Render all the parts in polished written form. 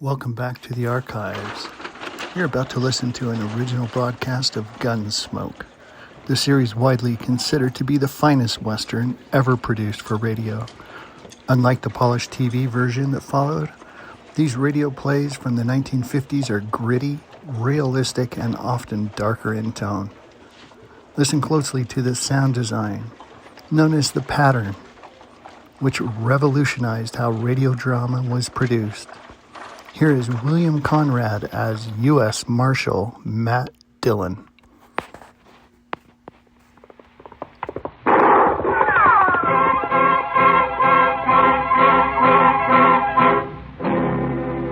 Welcome back to the archives. You're about to listen to an original broadcast of Gunsmoke, the series widely considered to be the finest Western ever produced for radio. Unlike the polished TV version that followed, these radio plays from the 1950s are gritty, realistic, and often darker in tone. Listen closely to the sound design, known as the pattern, which revolutionized how radio drama was produced. Here is William Conrad as U.S. Marshal Matt Dillon.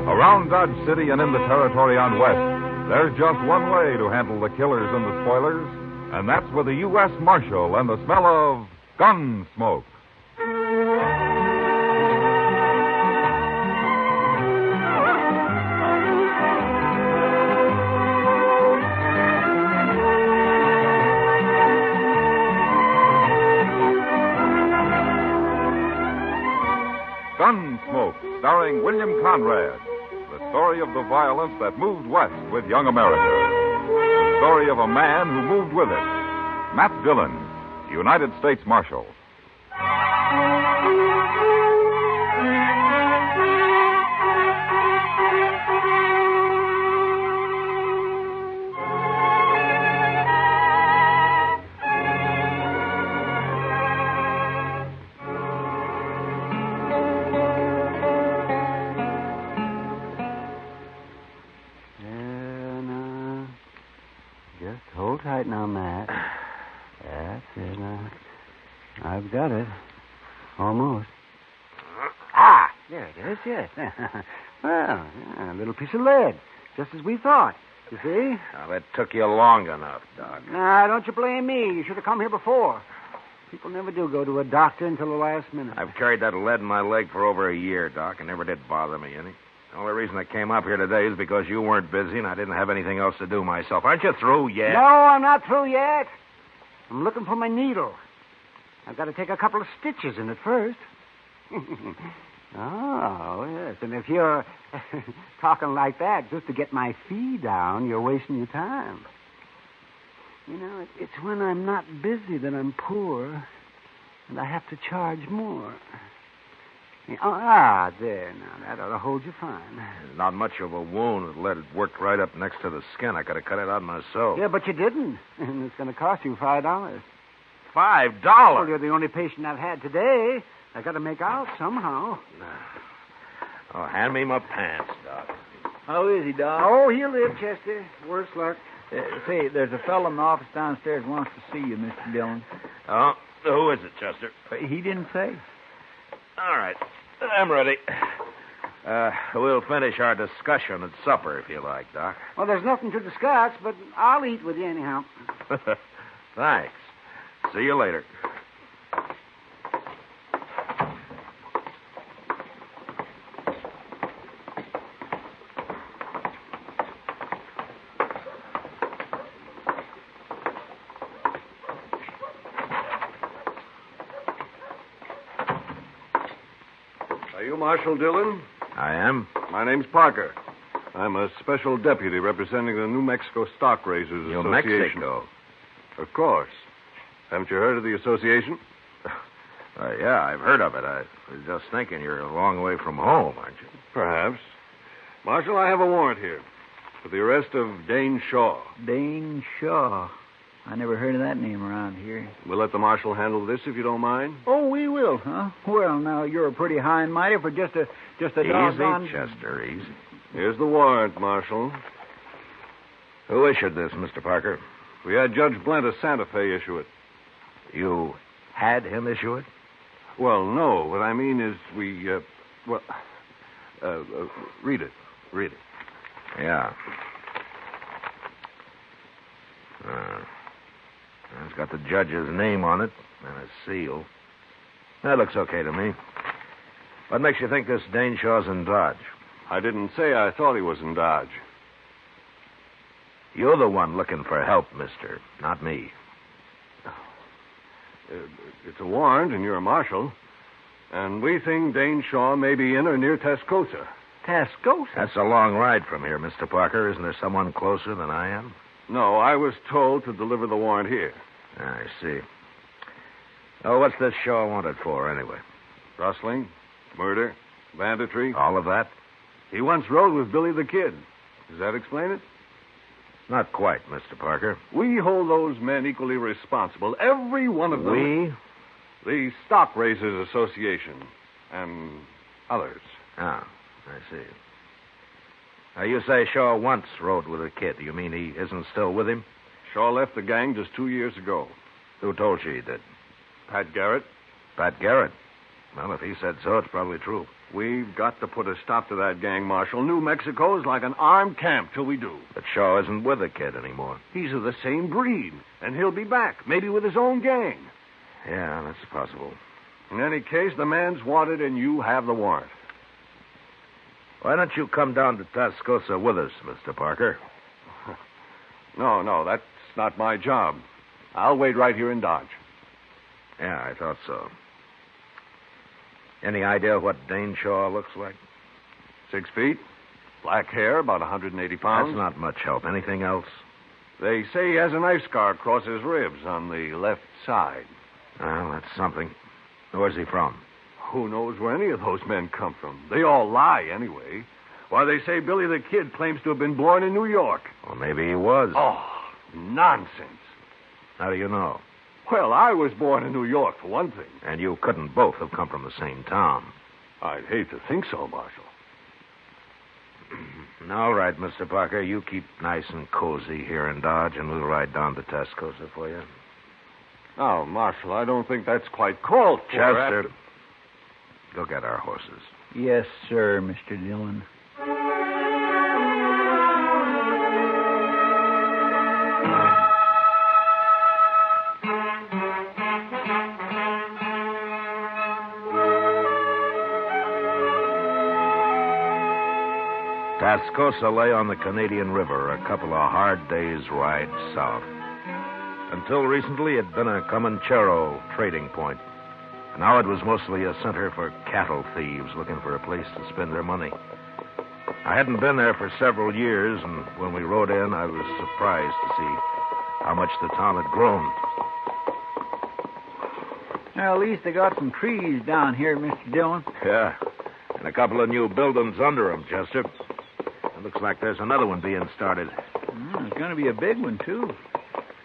Around Dodge City and in the territory on West, there's just one way to handle the killers and the spoilers, and that's with a U.S. Marshal and the smell of Gunsmoke. Gunsmoke, starring William Conrad. The story of the violence that moved west with young America. The story of a man who moved with it. Matt Dillon, United States Marshal. Hold tight now, Matt. That's it. I've got it. Almost. There it is, yes. Well, a little piece of lead. Just as we thought. You see? Now, that took you long enough, Doc. Nah, don't you blame me. You should have come here before. People never do go to a doctor until the last minute. I've carried that lead in my leg for over a year, Doc, and never did bother me any. The only reason I came up here today is because you weren't busy and I didn't have anything else to do myself. Aren't you through yet? No, I'm not through yet. I'm looking for my needle. I've got to take a couple of stitches in it first. Oh, yes. And if you're talking like that just to get my fee down, you're wasting your time. You know, it's when I'm not busy that I'm poor, and I have to charge more. There now. That ought to hold you fine. Not much of a wound. The lead worked right up next to the skin. I could have cut it out myself. Yeah, but you didn't. And it's going to cost you $5. $5? Well, you're the only patient I've had today. I got to make out somehow. Oh, hand me my pants, Doc. How is he, Doc? Oh, he'll live, Chester. Worse luck. Say, there's a fellow in the office downstairs who wants to see you, Mr. Dillon. Oh, who is it, Chester? He didn't say. All right. I'm ready. We'll finish our discussion at supper, if you like, Doc. Well, there's nothing to discuss, but I'll eat with you anyhow. Thanks. See you later. Are you Marshal Dillon? I am. My name's Parker. I'm a special deputy representing the New Mexico Stockraisers New Association. Mexico? Of course. Haven't you heard of the association? Yeah, I've heard of it. I was just thinking you're a long way from home, aren't you? Perhaps. Marshal, I have a warrant here for the arrest of Dane Shaw. Dane Shaw. I never heard of that name around here. We'll let the marshal handle this if you don't mind. Oh, we will, huh? Well, now, you're a pretty high and mighty for just a doggone... Easy, Chester, easy. Here's the warrant, Marshal. Who issued this, Mr. Parker? We had Judge Blent of Santa Fe issue it. You had him issue it? Well, no. What I mean is read it. Read it. Yeah. It's got the judge's name on it and a seal. That looks okay to me. What makes you think this Dane Shaw's in Dodge? I didn't say I thought he was in Dodge. You're the one looking for help, mister, not me. It's a warrant, and you're a marshal. And we think Dane Shaw may be in or near Tascosa. Tascosa? That's a long ride from here, Mr. Parker. Isn't there someone closer than I am? No, I was told to deliver the warrant here. I see. Oh, what's this Shaw wanted for, anyway? Rustling, murder, banditry. All of that? He once rode with Billy the Kid. Does that explain it? Not quite, Mr. Parker. We hold those men equally responsible, every one of them. We? The Stockraisers Association and others. Ah, I see. Now, you say Shaw once rode with a kid. You mean he isn't still with him? Shaw left the gang just 2 years ago. Who told you he did? Pat Garrett. Pat Garrett. Well, if he said so, it's probably true. We've got to put a stop to that gang, Marshal. New Mexico is like an armed camp till we do. But Shaw isn't with the kid anymore. He's of the same breed, and he'll be back, maybe with his own gang. Yeah, that's possible. In any case, the man's wanted, and you have the warrant. Why don't you come down to Tascosa with us, Mr. Parker? No, that's not my job. I'll wait right here in Dodge. Yeah, I thought so. Any idea what Dane Shaw looks like? 6 feet, black hair, about 180 pounds. That's not much help. Anything else? They say he has a knife scar across his ribs on the left side. Well, that's something. Where's he from? Who knows where any of those men come from? They all lie, anyway. Why, they say Billy the Kid claims to have been born in New York. Well, maybe he was. Oh, nonsense. How do you know? Well, I was born in New York, for one thing. And you couldn't both have come from the same town. I'd hate to think so, Marshal. All right, Mr. Parker, you keep nice and cozy here in Dodge, and we'll ride down to Tascosa for you. Now, Marshal, I don't think that's quite called for. Chester, go get our horses. Yes, sir, Mr. Dillon. Tascosa lay on the Canadian River, a couple of hard days' ride south. Until recently, it had been a Comanchero trading point. Now it was mostly a center for cattle thieves looking for a place to spend their money. I hadn't been there for several years, and when we rode in, I was surprised to see how much the town had grown. Well, at least they got some trees down here, Mr. Dillon. Yeah, and a couple of new buildings under them, Chester. It looks like there's another one being started. It's going to be a big one, too.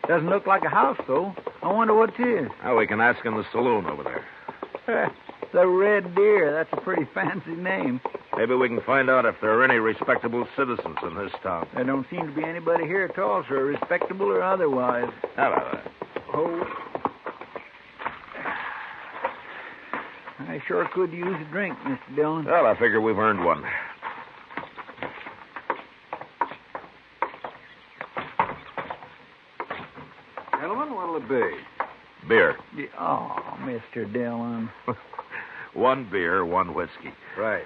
Doesn't look like a house, though. I wonder what it is. Oh, we can ask in the saloon over there. The Red Deer. That's a pretty fancy name. Maybe we can find out if there are any respectable citizens in this town. There don't seem to be anybody here at all, sir, respectable or otherwise. How about that? Oh. I sure could use a drink, Mr. Dillon. Well, I figure we've earned one. Gentlemen, what'll it be? Beer. Oh, Mr. Dillon. One beer, one whiskey. Right.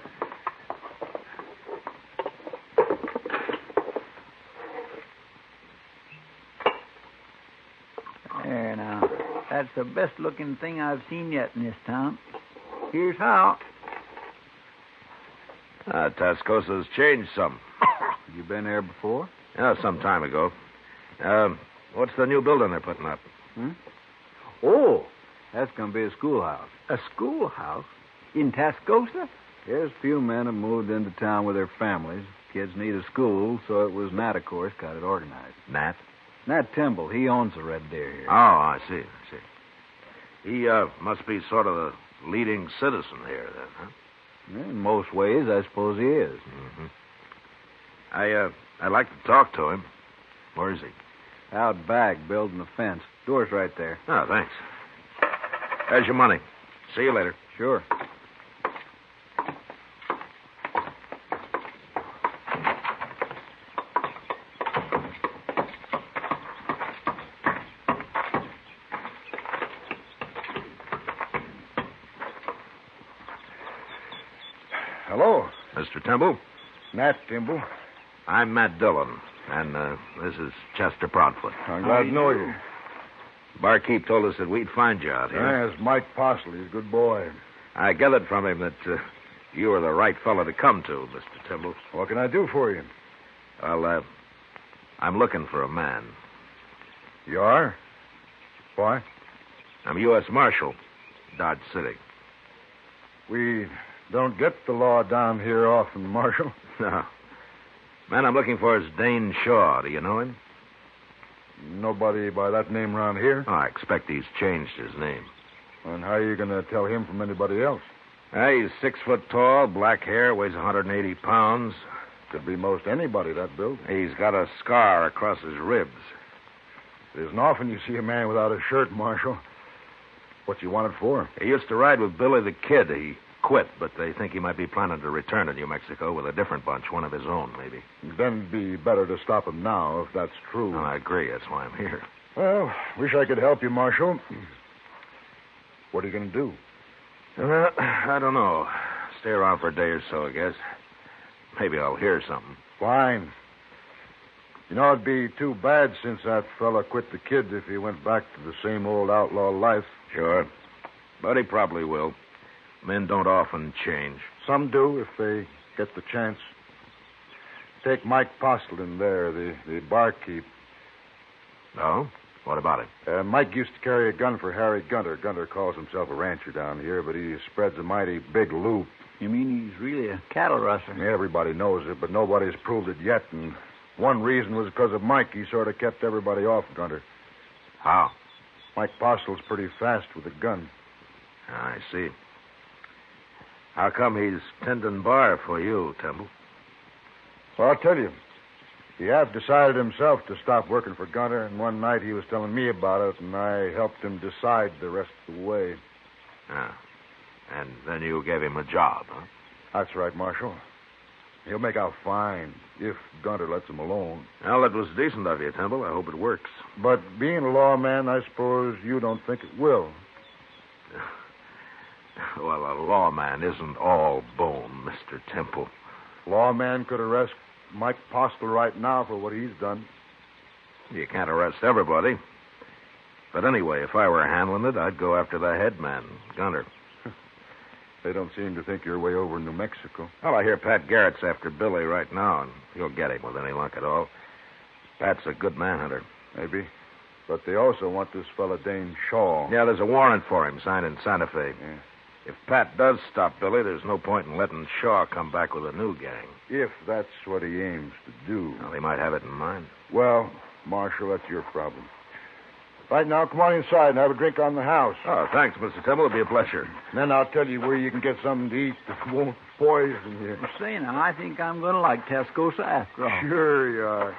There now. That's the best-looking thing I've seen yet in this town. Here's how. Tascosa's changed some. You been there before? Yeah, some time ago. What's the new building they're putting up? Oh, that's going to be a schoolhouse. A schoolhouse? In Tascosa? Yes, a few men have moved into town with their families. Kids need a school, so it was Nat, of course, got it organized. Nat? Nat Timble, he owns the Red Deer here. Oh, I see. He must be sort of the leading citizen here, then, huh? In most ways, I suppose he is. Mm-hmm. I'd like to talk to him. Where is he? Out back, building the fence. Door's right there. Oh, thanks. There's your money. See you later. Sure. Hello, Mr. Timble. Nat Timble. I'm Matt Dillon, and this is Chester Proudfoot. I'm glad to know you. Barkeep told us that we'd find you out here. Yes, Mike Parsley. He's a good boy. I gathered from him that You are the right fellow to come to, Mr. Timble. What can I do for you? Well, I'm looking for a man. You are? Why? I'm U.S. Marshal, Dodge City. We don't get the law down here often, Marshal. No. Man I'm looking for is Dane Shaw. Do you know him? Nobody by that name around here? Oh, I expect he's changed his name. And how are you going to tell him from anybody else? He's 6 foot tall, black hair, weighs 180 pounds. Could be most anybody that built. He's got a scar across his ribs. It isn't often you see a man without a shirt, Marshal. What you want it for? He used to ride with Billy the Kid. He quit, but they think he might be planning to return to New Mexico with a different bunch, one of his own, maybe. Then it'd be better to stop him now, if that's true. No, I agree. That's why I'm here. Well, wish I could help you, Marshal. What are you going to do? I don't know. Stay around for a day or so, I guess. Maybe I'll hear something. Fine. You know, it'd be too bad since that fella quit the Kid if he went back to the same old outlaw life. Sure. But he probably will. Men don't often change. Some do if they get the chance. Take Mike Postlin there, the barkeep. Oh? What about him? Mike used to carry a gun for Harry Gunter. Gunter calls himself a rancher down here, but he spreads a mighty big loop. You mean he's really a cattle rustler? Everybody knows it, but nobody's proved it yet, and one reason was because of Mike. He sort of kept everybody off Gunter. How? Mike Postel's pretty fast with a gun. I see. How come he's tending bar for you, Temple? Well, I'll tell you. He had decided himself to stop working for Gunter, and one night he was telling me about it, and I helped him decide the rest of the way. Ah. And then you gave him a job, huh? That's right, Marshal. He'll make out fine if Gunter lets him alone. Well, that was decent of you, Temple. I hope it works. But being a lawman, I suppose you don't think it will. Well, a lawman isn't all bone, Mr. Temple. Lawman could arrest Mike Postel right now for what he's done. You can't arrest everybody. But anyway, if I were handling it, I'd go after the head man, Gunter. They don't seem to think you're way over in New Mexico. Well, I hear Pat Garrett's after Billy right now, and he'll get him with any luck at all. Pat's a good manhunter. Maybe. But they also want this fella Dane Shaw. Yeah, there's a warrant for him signed in Santa Fe. Yeah. If Pat does stop Billy, there's no point in letting Shaw come back with a new gang. If that's what he aims to do. Well, he might have it in mind. Well, Marshal, that's your problem. Right now, come on inside and have a drink on the house. Oh, thanks, Mr. Temple. It'll be a pleasure. Then I'll tell you where you can get something to eat that won't poison you. Say now, I think I'm going to like Tascosa after all. Sure you are.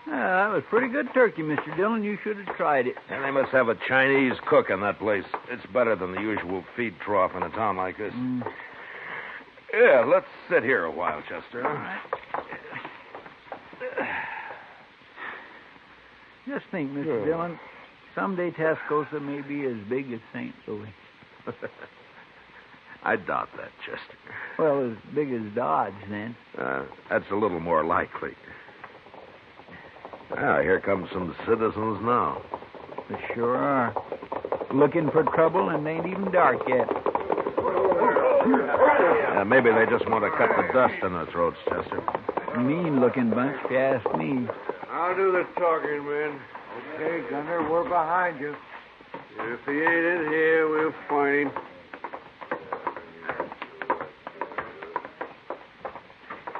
That was pretty good turkey, Mr. Dillon. You should have tried it. And they must have a Chinese cook in that place. It's better than the usual feed trough in a town like this. Yeah, let's sit here a while, Chester. All right. Just think, Mr. Dillon, someday Tascosa may be as big as St. Louis. I doubt that, Chester. Well, as big as Dodge, then. That's a little more likely. Ah, here come some citizens now. They sure are. Looking for trouble, and they ain't even dark yet. Maybe they just want to cut the dust in their throats, Chester. Mean-looking bunch, if you ask me. I'll do the talking, man. Okay, Gunner, we're behind you. If he ain't in here, we'll find him.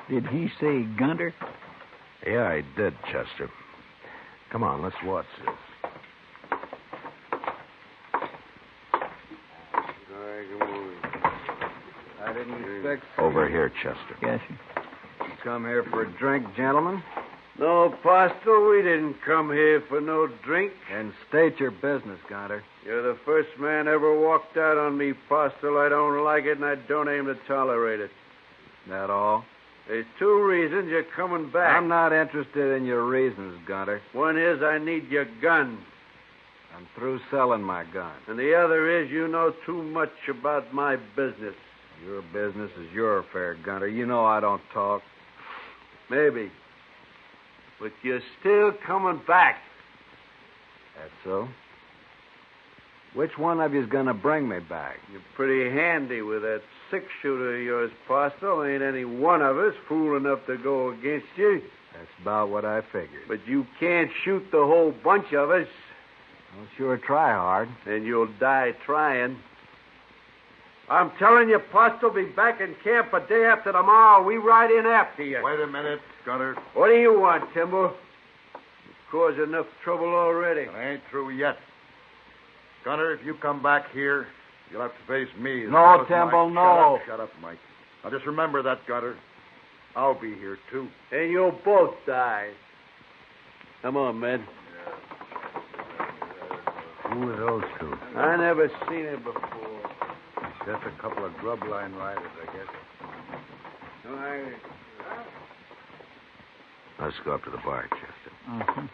Did he say Gunter? Yeah, I did, Chester. Come on, let's watch this. All right, come on. I didn't expect... Over here, Chester. Yes, You come here for a drink, gentlemen? No, Postel, we didn't come here for no drink. And state your business, Gunter. You're the first man ever walked out on me, Postel. I don't like it, and I don't aim to tolerate it. That all? There's two reasons you're coming back. I'm not interested in your reasons, Gunter. One is I need your gun. I'm through selling my gun. And the other is you know too much about my business. Your business is your affair, Gunter. You know I don't talk. Maybe. But you're still coming back. That's so. Which one of you's gonna bring me back? You're pretty handy with that six-shooter of yours, Postle. Ain't any one of us fool enough to go against you. That's about what I figured. But you can't shoot the whole bunch of us. I'll sure try hard. And you'll die trying. I'm telling you, Postle, be back in camp a day after tomorrow. We ride in after you. Wait a minute, Gunter. What do you want, Timbo? You've caused enough trouble already. I ain't through yet. Gunter, if you come back here, you'll have to face me. No, Temple, no. Shut up, Mike. Now just remember that, Gunter. I'll be here, too. And you'll both die. Come on, men. Who are those two? I never seen it before. Just a couple of grub line riders, I guess. Let's go up to the bar, Chester. Mm-hmm.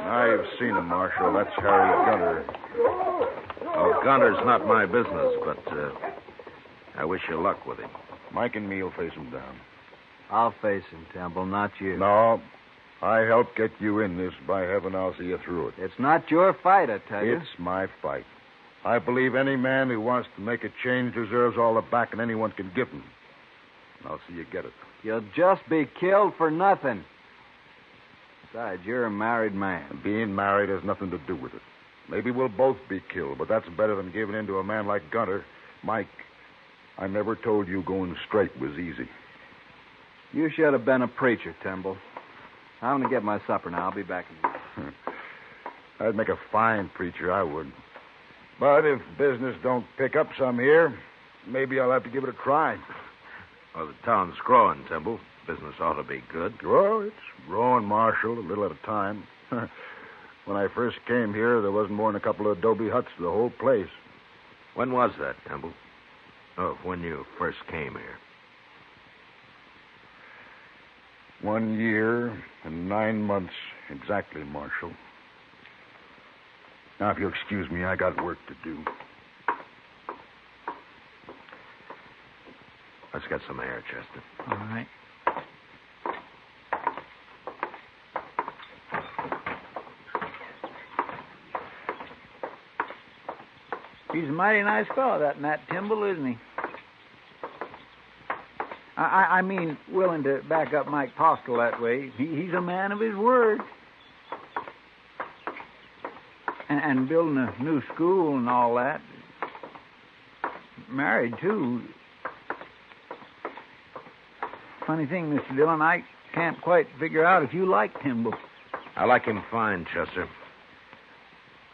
Now you've seen him, Marshal. That's Harry Gunter. Well, Gunter's not my business, but I wish you luck with him. Mike and me will face him down. I'll face him, Temple, not you. No, I helped get you in this. By heaven, I'll see you through it. It's not your fight, I tell you. It's my fight. I believe any man who wants to make a change deserves all the backing anyone can give him. And I'll see you get it. You'll just be killed for nothing. Besides, you're a married man. And being married has nothing to do with it. Maybe we'll both be killed, but that's better than giving in to a man like Gunter. Mike, I never told you going straight was easy. You should have been a preacher, Temple. I'm going to get my supper now. I'll be back in a minute. I'd make a fine preacher, I would. But if business don't pick up some here, maybe I'll have to give it a try. Well, the town's growing, Temple. Business ought to be good. Well, it's growing, Marshal, a little at a time. When I first came here, there wasn't more than a couple of adobe huts to the whole place. When was that, Temple? Oh, when you first came here. 1 year and 9 months exactly, Marshal. Now, if you'll excuse me, I got work to do. Let's get some air, Chester. All right. He's a mighty nice fellow, that Nat Timble, isn't he? I mean, willing to back up Mike Postle that way. He's a man of his word. And building a new school and all that. Married, too. Funny thing, Mr. Dillon, I can't quite figure out if you like Timble. I like him fine, Chester.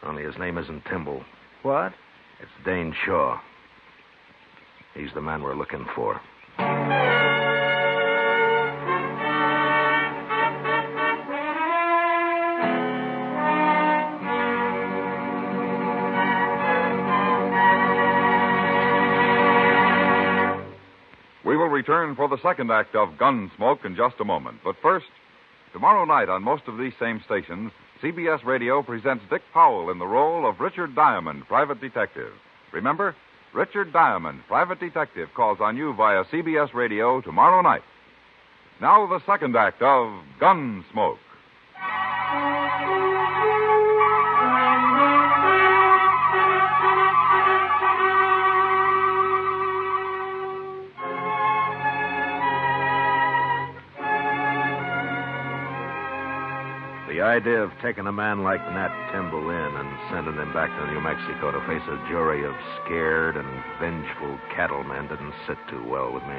Only his name isn't Timble. What? It's Dane Shaw. He's the man we're looking for. We will return for the second act of Gunsmoke in just a moment. But first, tomorrow night on most of these same stations, CBS Radio presents Dick Powell in the role of Richard Diamond, private detective. Remember, Richard Diamond, private detective, calls on you via CBS Radio tomorrow night. Now the second act of Gunsmoke. The idea of taking a man like Nat Timble in and sending him back to New Mexico to face a jury of scared and vengeful cattlemen didn't sit too well with me.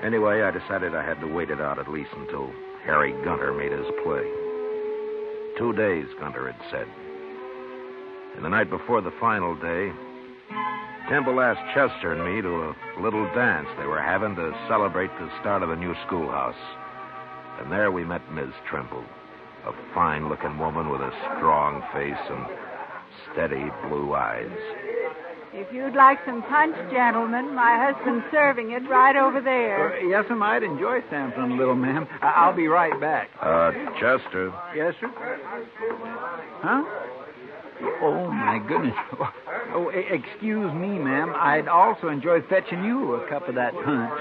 Anyway, I decided I had to wait it out at least until Harry Gunter made his play. 2 days, Gunter had said. And the night before the final day, Timble asked Chester and me to a little dance they were having to celebrate the start of the new schoolhouse. And there we met Miss Trimble, a fine-looking woman with a strong face and steady blue eyes. If you'd like some punch, gentlemen, my husband's serving it right over there. Yes, I might enjoy sampling a little, ma'am. I'll be right back. Chester. Yes, sir? Huh? Oh, my goodness. Oh, excuse me, ma'am. I'd also enjoy fetching you a cup of that punch.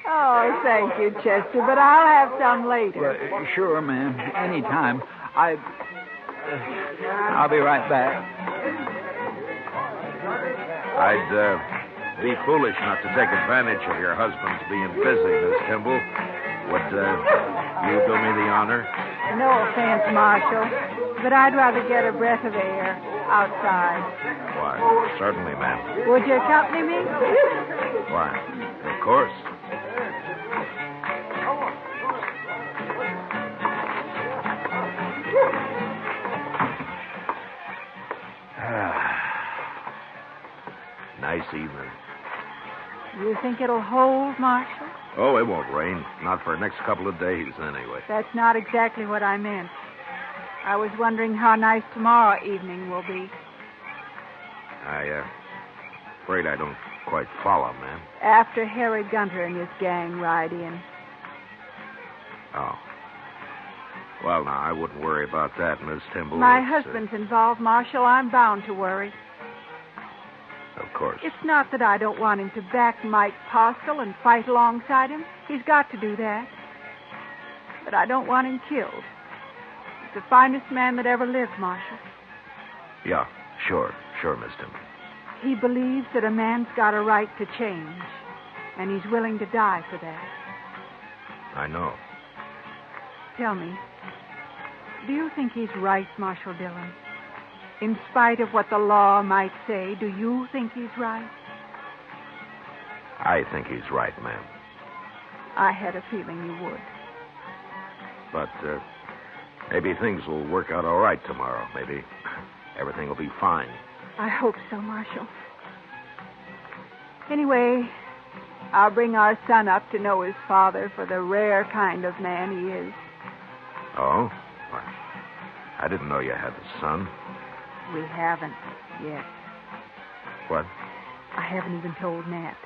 Oh, thank you, Chester, but I'll have some later. Well, sure, ma'am. Anytime. I'll be right back. I'd be foolish not to take advantage of your husband's being busy, Miss Timble. Would you do me the honor? No offense, Marshal, but I'd rather get a breath of air outside. Why, certainly, ma'am. Would you accompany me? Why, of course. Nice evening. You think it'll hold, Marshal? Oh, it won't rain. Not for the next couple of days, anyway. That's not exactly what I meant. I was wondering how nice tomorrow evening will be. Afraid I don't quite follow, ma'am. After Harry Gunter and his gang ride in. Oh. Well, now, I wouldn't worry about that, Miss Timble. My husband's involved, Marshal. I'm bound to worry. Of course. It's not that I don't want him to back Mike Postle and fight alongside him. He's got to do that. But I don't want him killed. He's the finest man that ever lived, Marshal. Yeah, sure, Miss Timble. He believes that a man's got a right to change, and he's willing to die for that. I know. Tell me, do you think he's right, Marshal Dillon? In spite of what the law might say, do you think he's right? I think he's right, ma'am. I had a feeling you would. But maybe things will work out all right tomorrow. Maybe everything will be fine. I hope so, Marshal. Anyway, I'll bring our son up to know his father for the rare kind of man he is. Oh? Well, I didn't know you had a son. We haven't yet. What? I haven't even told Nat.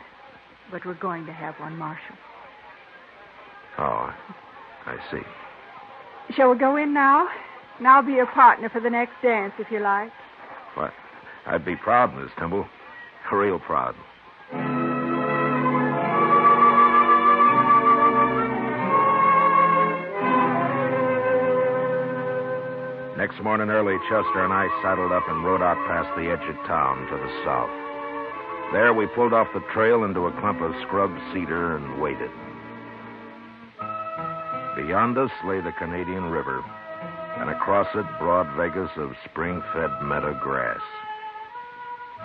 But we're going to have one, Marshal. Oh, I see. Shall we go in now? And I'll be your partner for the next dance, if you like. What? I'd be proud, Miss Timble. Real proud. Next morning early, Chester and I saddled up and rode out past the edge of town to the south. There we pulled off the trail into a clump of scrub cedar and waited. Beyond us lay the Canadian River, and across it broad Vegas of spring-fed meadow grass.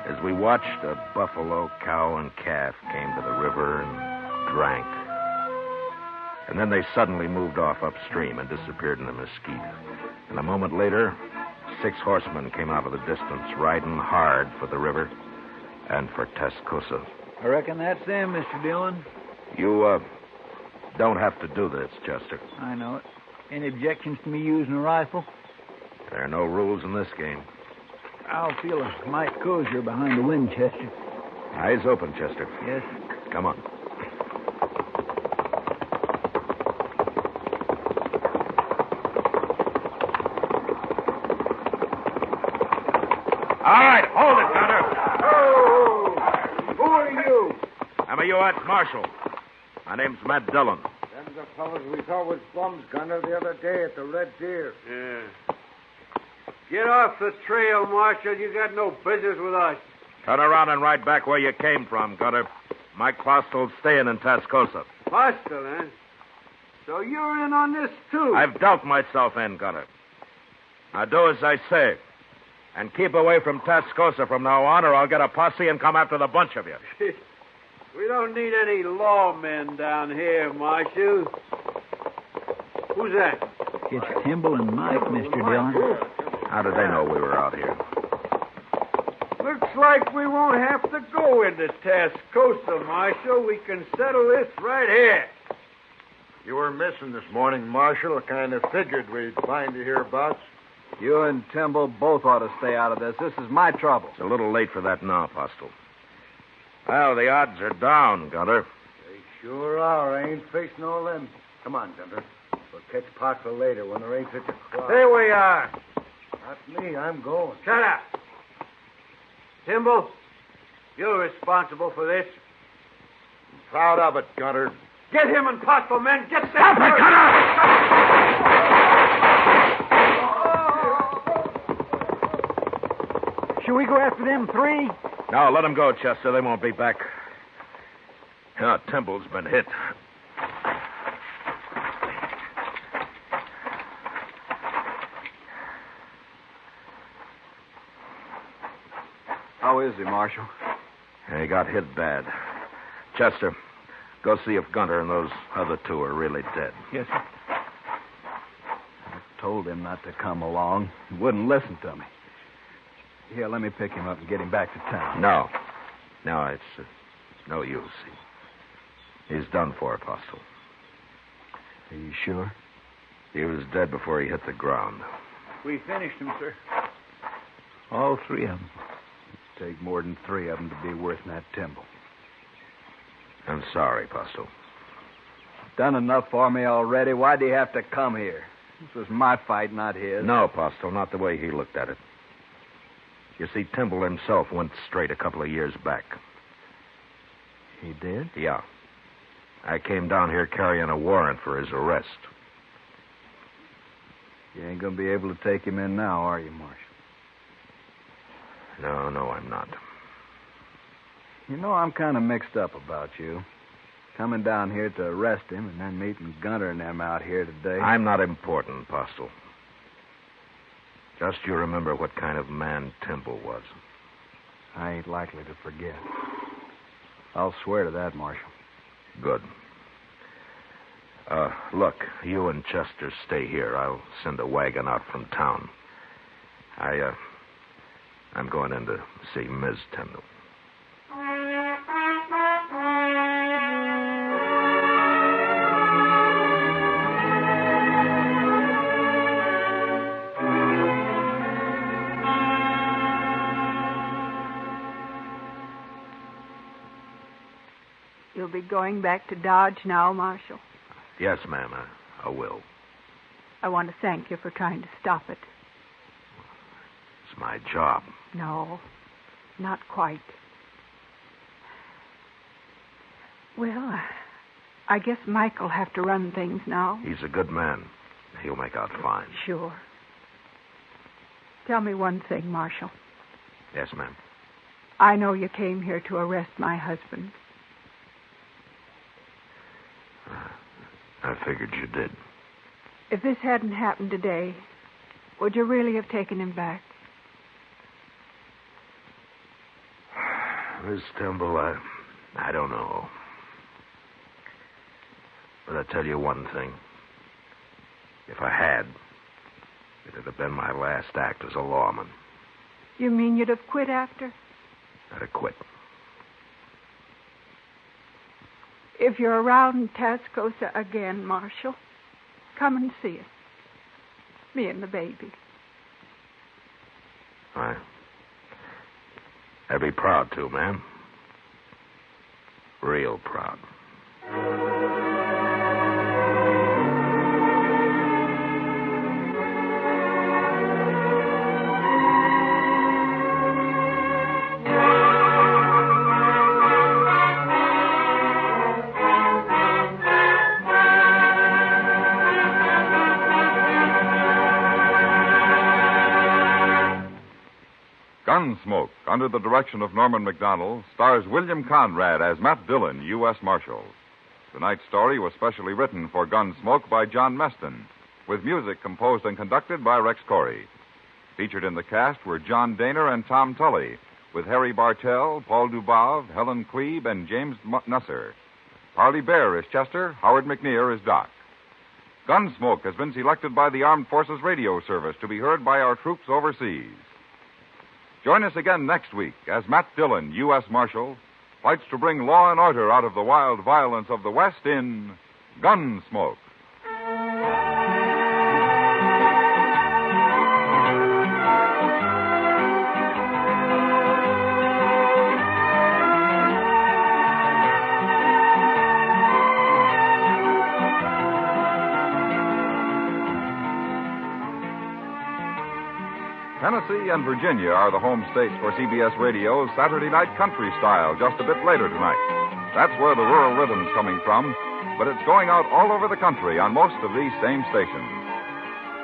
As we watched, a buffalo, cow, and calf came to the river and drank. And then they suddenly moved off upstream and disappeared in the mesquite. And a moment later, 6 horsemen came out of the distance, riding hard for the river and for Tascosa. I reckon that's them, Mr. Dillon. You, don't have to do this, Chester. I know it. Any objections to me using a rifle? There are no rules in this game. I'll feel a mite cozier behind the Winchester. Eyes open, Chester. Yes. Come on. All right, hold it, Gunner. Oh! Who are you? I'm a U.S. Marshal. My name's Matt Dillon. Them the fellows we thought was bums, Gunner, the other day at the Red Deer. Yeah. Get off the trail, Marshal. You got no business with us. Turn around and ride back where you came from, Gunner. Mike Postle's staying in Tascosa. Postle, eh? So you're in on this, too? I've dealt myself in, Gunner. Now do as I say. And keep away from Tascosa from now on, or I'll get a posse and come after the bunch of you. We don't need any lawmen down here, Marshal. Who's that? It's Timble and Mike, Mr. Dillon. How did they know we were out here? Looks like we won't have to go into Tascosa, Marshal. We can settle this right here. You were missing this morning, Marshal. I kind of figured we'd find you hereabouts. You and Timble both ought to stay out of this. This is my trouble. It's a little late for that now, Postle. Well, the odds are down, Gunner. They sure are. I ain't facing all them. Come on, Gunter. We'll catch Postle later when there ain't such a crowd. Here we are. Not me. I'm going. Shut up. Timble, you're responsible for this. Proud of it, Gunter. Get him and Postle, men. Get them. Stop it, Should we go after them three? No, let them go, Chester. They won't be back. Timble's been hit. How is he, Marshal? He got hit bad. Chester, go see if Gunter and those other two are really dead. Yes, sir. I told him not to come along. He wouldn't listen to me. Here, let me pick him up and get him back to town. No, it's no use. He's done for, Apostle. Are you sure? He was dead before he hit the ground. We finished him, sir. All three of them. It'd take more than three of them to be worth that Timble. I'm sorry, Apostle. Done enough for me already. Why do you have to come here? This was my fight, not his. No, Apostle, not the way he looked at it. You see, Timble himself went straight a couple of years back. He did? Yeah. I came down here carrying a warrant for his arrest. You ain't going to be able to take him in now, are you, Marshal? No, I'm not. You know, I'm kind of mixed up about you. Coming down here to arrest him and then meeting Gunter and them out here today. I'm not important, Apostle. Just you remember what kind of man Timble was. I ain't likely to forget. I'll swear to that, Marshal. Good. Look, you and Chester stay here. I'll send a wagon out from town. I'm going in to see Ms. Timble. You'll be going back to Dodge now, Marshal. Yes, ma'am, I will. I want to thank you for trying to stop it. It's my job. No, not quite. Well, I guess Mike'll have to run things now. He's a good man. He'll make out fine. Sure. Tell me one thing, Marshal. Yes, ma'am. I know you came here to arrest my husband. I figured you did. If this hadn't happened today, would you really have taken him back? Miss Timble, I don't know. But I'll tell you one thing. If I had, it'd have been my last act as a lawman. You mean you'd have quit after? I'd have quit. If you're around Tascosa again, Marshal, come and see us. Me and the baby. I'd be proud to, ma'am. Real proud. Gunsmoke, under the direction of Norman MacDonald, stars William Conrad as Matt Dillon, U.S. Marshal. Tonight's story was specially written for Gunsmoke by John Meston, with music composed and conducted by Rex Corey. Featured in the cast were John Daner and Tom Tully, with Harry Bartell, Paul Dubov, Helen Klebe, and James Nusser. Harley Bear is Chester, Howard McNear is Doc. Gunsmoke has been selected by the Armed Forces Radio Service to be heard by our troops overseas. Join us again next week as Matt Dillon, U.S. Marshal, fights to bring law and order out of the wild violence of the West in Gunsmoke. Tennessee and Virginia are the home states for CBS Radio's Saturday Night Country Style just a bit later tonight. That's where the rural rhythm's coming from, but it's going out all over the country on most of these same stations.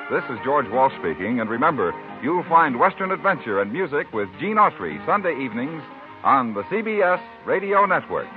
This is George Walsh speaking, and remember, you'll find Western adventure and music with Gene Autry Sunday evenings on the CBS Radio Network.